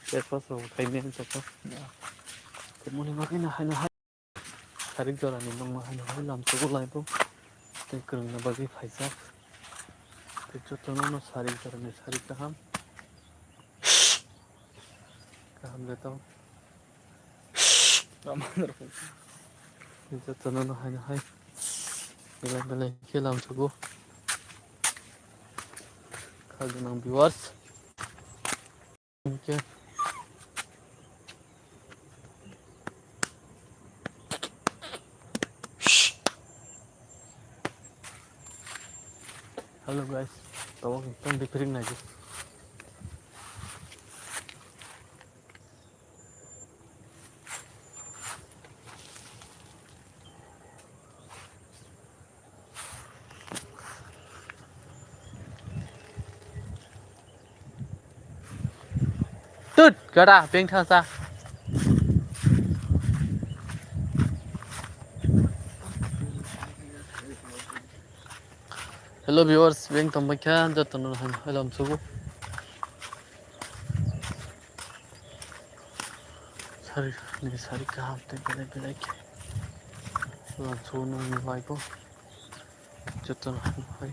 फार्स्टआव थाइबें जाखो मुलि माखैनो हायनो हाय सारिक जरानि दंमा हायनो हाय लामसुगु लायबो दै गोरोंना बागै फायजा जतनो सारिक जरानि सारिक गाहाम गाहाम जाथाव जतनो हायनो हाय बेलाय बेलाय खेलामसुगु खागोनां भिउवार्स इनके हेलो गाइस तो एकदम डिफरेंट है tut gada beng thasa hello viewers beng tombakha jotno halam sugu sari ni sari kaham te bele bele ke lam sugu no laibo jotno hai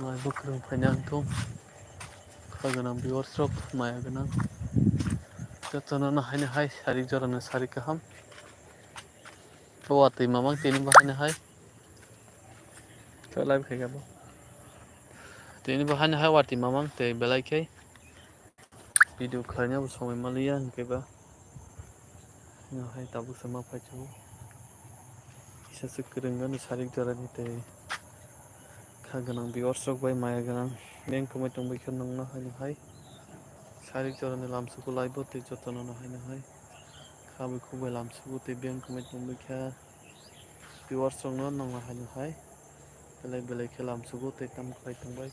laibo krung phanyang thum खागोनां viewers rok maya गोनां जतनो हायनो हाय सारि जरानो सारि गाहाम तो दै मामां तेनि बाहायनो हाय तो live खायगाबो तेनि बाहायनो हाय वाति मामां ते बेलायखे भिडिअ खारनायाव समय मालिया होनकेबा हाय दाबो समा फायचो इसासो गोरोंगानो सारि जरानि ते खागोनां viewers rok bai maya गोनां बेंक कमाय दंबायखो नंना हायनो हाय सारि जरानि लामसुखौ लायबो ते जतनो हायनो हाय खाबो खुबाय लामसुखौ ते बेंक कमाय दंबायखा viewers rok no नंना हायनो हाय बेलाय बेलाय खे लामसुखौ ते ताम खाय दंबाय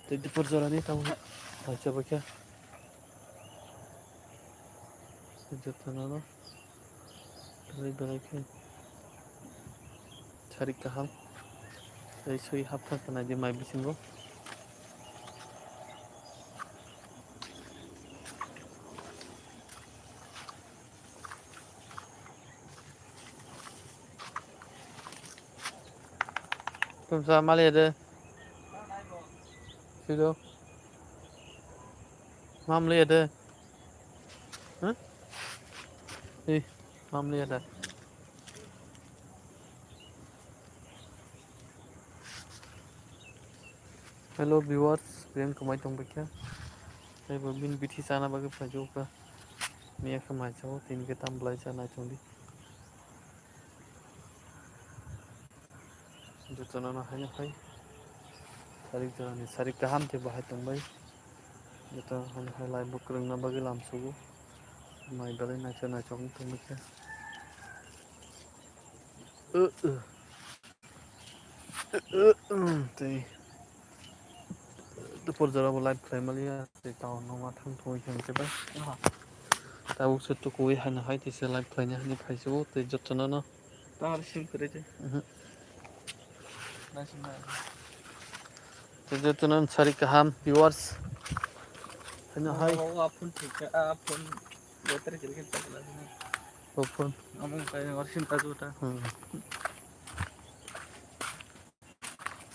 ते दिपर जरानि ताम फायचबायखा जतनो बेलाय बेलाय खे सारि गाहाम सै हाबथा खोना दि माय बिसिंगो तुमसा मालेदे सिदो मामलेदे ह ए मामलेदा हेलो viewers बेंक कमाय दंबायखा जायबो बिन बिथि जाना बागै फायजोबा मैया कमाय जाओ तीन के ताम ब्लाय जाना चोंदी जतनो हायनो हाय सारि जरानि सारि गाहाम ते बाहाय दंबाय जतनो हायनो हाय लाइव बुक रोंना बागै लामसुगु माय दालाय नायसा नायसा दंबायखा ते दुपर जराबो लाइभ खालामलिया टाउन मा थांथ'यै खांजोबबाय दा उसोर तो कोई हानो हाय तेसे लाइभ खालायनो हानि फायजोबो ते जतनो तारसिम करे जे जतनो सारि गाहाम viewers हायनो हाय आपुन ठीक आपुन बेटर के लिए चला ओपन अमन का और चिंता जोता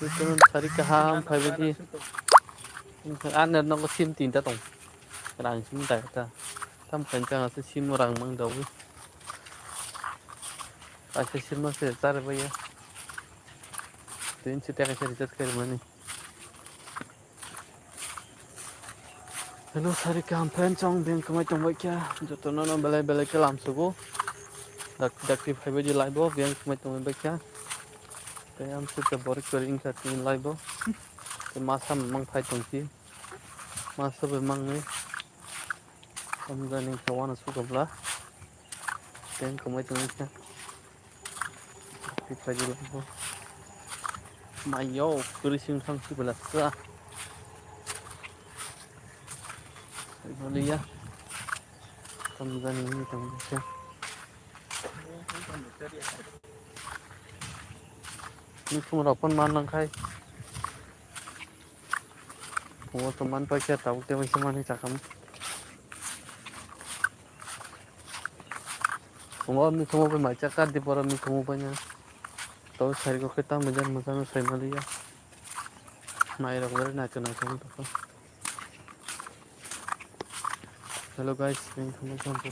जतनो सारि गाहाम फायबायदि आनर नंगो सिम तीनटा दं रांसिम दायता थाम खायनो सिम रां मांदावो आसे सिम से तारबैया तीन से टाका से रिचार्ज कर मनी हेलो सारि गाहाम फैन चंग बेंक कमाय दंबाय क्या जतनो बेलाय बेलाय के लामसुगु डाक्टिव फायबायदि लाइबो बेंक कमाय दंबाय क्या ते आम से बोरिक करिंग का तीन लाइबो ते मासा mang फाय दंसि मासा बे मांने समजानि खवाना सुगब्ला बेंक कमाय दंबाय क्या फायदि लाइबो मायाव गोरिसिं थांसिबोला सा Malia समजानि दंबाय नि फुङाव फन मारनांखाय फुङाव समान पाइसे तावते पाइसे माने जाखाम फुङाव मी फुङाव पे माइचा का दे पर मी फुङाव पे तो सारी को कितना मजा मजा सही मलिया नाई रखकर नाचना तो हेलो गाइस मैं समझ रहा हूँ तो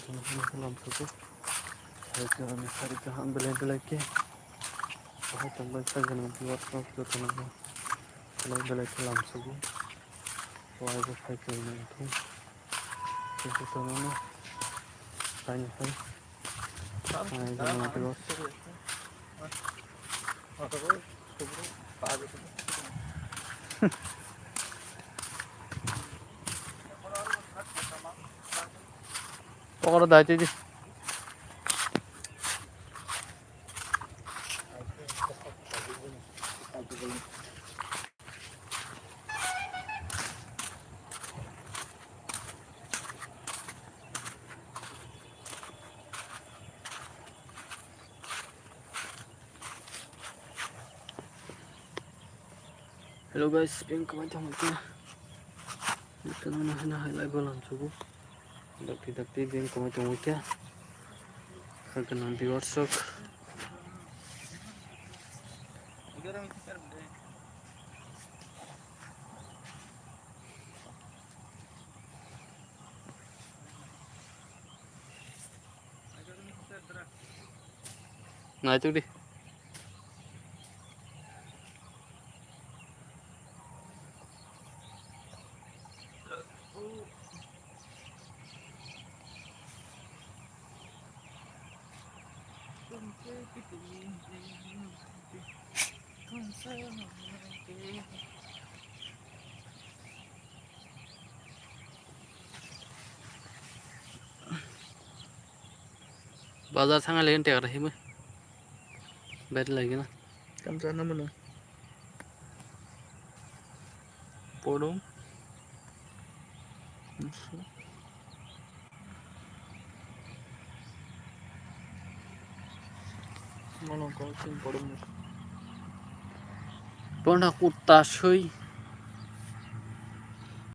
हम सबको सारी का हम बेले के बहुत अंदर से गना दिया तो बेले के हम सबको तो आगे फाइट करना तो ना फाइन पकड़ दाचे जी हेलो गाइस बैंक में तो मत इतना ना हाईलाइट बोलन सुबह दक्ति बैंक में तो मत खगन व्यूअर्स ना चुड़ी बाजार थांगा लेकिन टेक रही मैं बैठ लगी ना कम जाना मनो पढ़ो मनो कौन सी पढ़ो पढ़ा कुत्ता सोई